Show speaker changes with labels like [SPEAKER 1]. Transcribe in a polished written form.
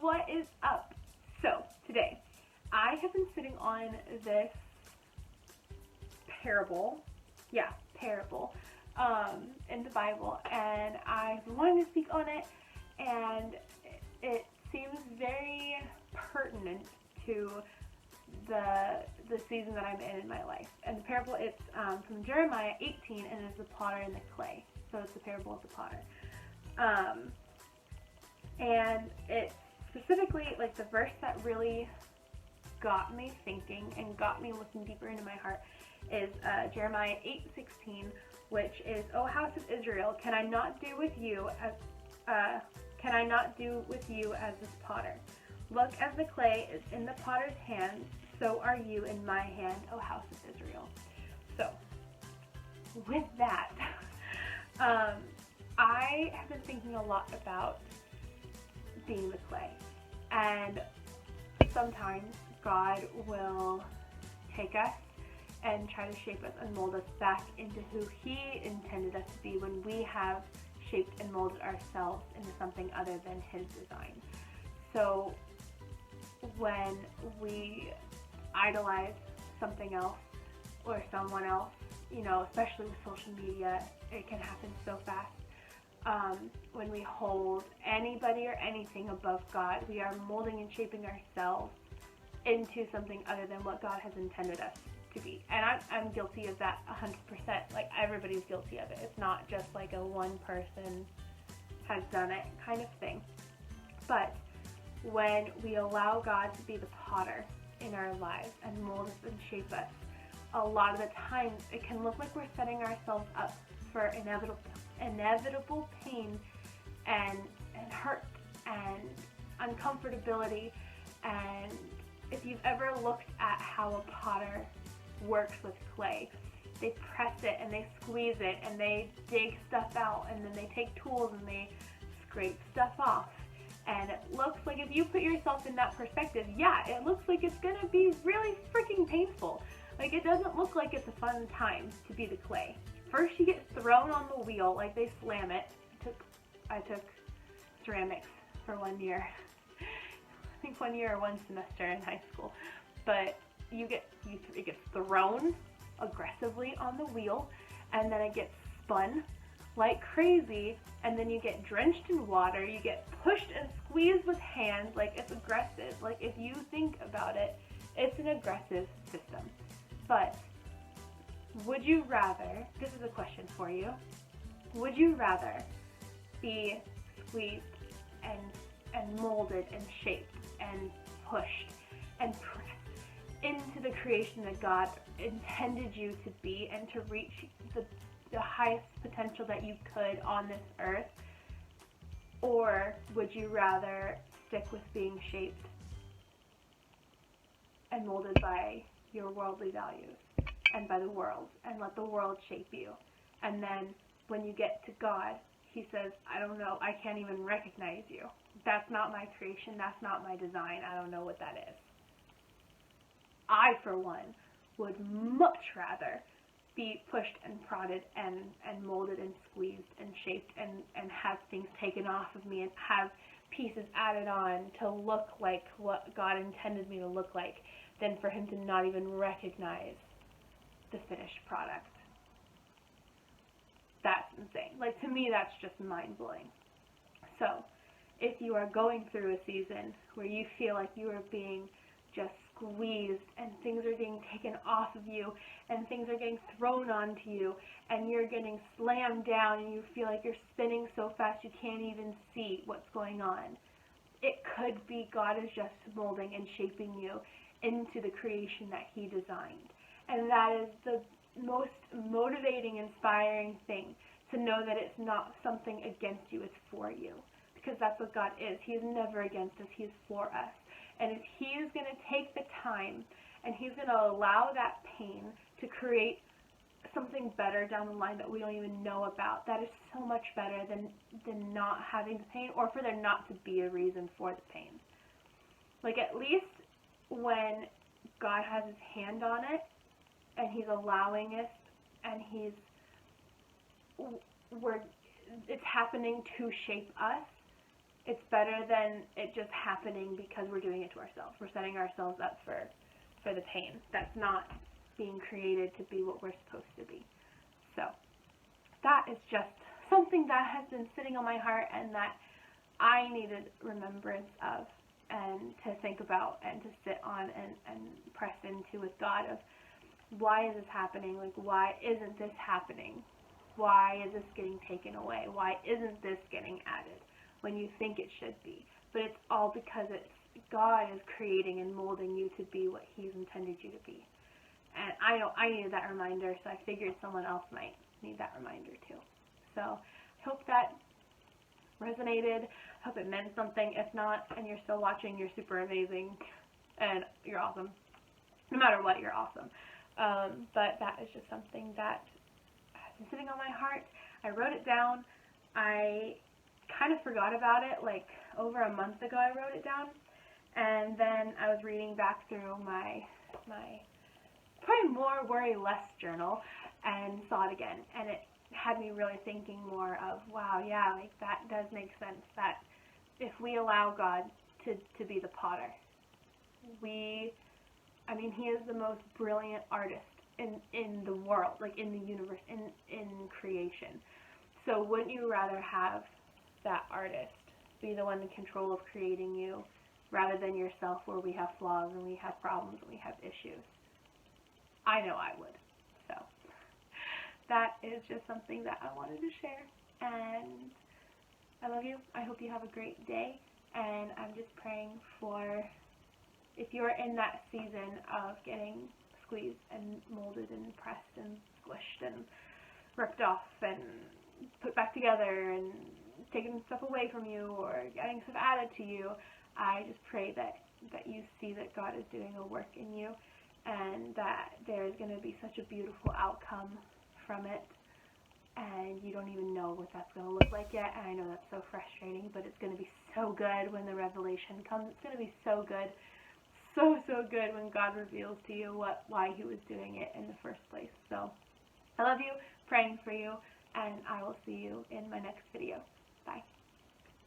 [SPEAKER 1] What is up? So, today, I have been sitting on this parable, in the Bible, and I've been wanting to speak on it, and it seems very pertinent to the season that I'm in my life. And the parable, it's from Jeremiah 18, and it's the potter and the clay. So it's the parable of the potter. And it's specifically, like, the verse that really got me thinking and got me looking deeper into my heart is Jeremiah 8:16, which is, "O house of Israel, can I not do with you as this potter? Look, as the clay is in the potter's hand, so are you in my hand, O house of Israel." So, with that, I have been thinking a lot about being the clay, and sometimes God will take us and try to shape us and mold us back into who He intended us to be when we have shaped and molded ourselves into something other than His design. So when we idolize something else or someone else, especially with social media, it can happen so fast. When we hold anybody or anything above God, we are molding and shaping ourselves into something other than what God has intended us to be. And I'm guilty of that 100%. Like, everybody's guilty of it. It's not just like a one person has done it kind of thing. But when we allow God to be the potter in our lives and mold us and shape us, a lot of the times it can look like we're setting ourselves up for inevitable pain and hurt and uncomfortability. And if you've ever looked at how a potter works with clay, they press it and they squeeze it and they dig stuff out, and then they take tools and they scrape stuff off. And it looks like, if you put yourself in that perspective, it looks like it's gonna be really freaking painful. Like, it doesn't look like it's a fun time to be the clay. First, you get thrown on the wheel, like they slam it. I took ceramics for 1 year. I think 1 year or one semester in high school. But it gets thrown aggressively on the wheel, and then it gets spun like crazy, and then you get drenched in water, you get pushed and squeezed with hands. Like, it's aggressive. Like, if you think about it, it's an aggressive system. But would you rather, this is a question for you, would you rather be squeezed and molded and shaped and pushed and pressed into the creation that God intended you to be and to reach the highest potential that you could on this earth? Or would you rather stick with being shaped and molded by your worldly values and by the world, and let the world shape you? And then when you get to God, He says, I don't know, I can't even recognize you. That's not my creation, that's not my design, I don't know what that is. I, for one, would much rather be pushed and prodded and molded and squeezed and shaped and have things taken off of me and have pieces added on to look like what God intended me to look like, than for Him to not even recognize the finished product. That's insane. Like, to me, that's just mind-blowing. So, if you are going through a season where you feel like you are being just squeezed and things are getting taken off of you and things are getting thrown onto you and you're getting slammed down and you feel like you're spinning so fast you can't even see what's going on, it could be God is just molding and shaping you into the creation that He designed. And that is the most motivating, inspiring thing, to know that it's not something against you, it's for you. Because that's what God is. He is never against us, He is for us. And if He is going to take the time and He's going to allow that pain to create something better down the line that we don't even know about, that is so much better than not having the pain, or for there not to be a reason for the pain. Like, at least when God has His hand on it and He's allowing it and it's happening to shape us, It's better than it just happening because we're doing it to ourselves. We're setting ourselves up for the pain. That's not being created to be what we're supposed to be. So that is just something that has been sitting on my heart and that I needed remembrance of and to think about and to sit on and press into with God of, why is this happening? Like, why isn't this happening? Why is this getting taken away? Why isn't this getting added when you think it should be? But it's all because God is creating and molding you to be what He's intended you to be. And I know I needed that reminder, so I figured someone else might need that reminder too. So I hope that resonated. I hope it meant something. If not, and you're still watching, you're super amazing and you're awesome. No matter what, you're awesome. But that is just something that has been sitting on my heart. I wrote it down. I kind of forgot about it, like over a month ago I wrote it down. And then I was reading back through my probably more worry less journal and saw it again. And it had me really thinking more of, wow, yeah, like that does make sense, that if we allow God to be the potter, He is the most brilliant artist in the world, like in the universe, in creation. So wouldn't you rather have that artist be the one in control of creating you rather than yourself, where we have flaws and we have problems and we have issues? I know I would. So that is just something that I wanted to share, and I love you. I hope you have a great day, and I'm just praying for, if you're in that season of getting squeezed and molded and pressed and squished and ripped off and put back together and taking stuff away from you or getting stuff added to you, I just pray that you see that God is doing a work in you, and that there is going to be such a beautiful outcome from it, and you don't even know what that's going to look like yet. And I know that's so frustrating, but it's going to be so good when the revelation comes. It's going to be so good, so good when God reveals to you why He was doing it in the first place. So I love you, praying for you, and I will see you in my next video. Bye.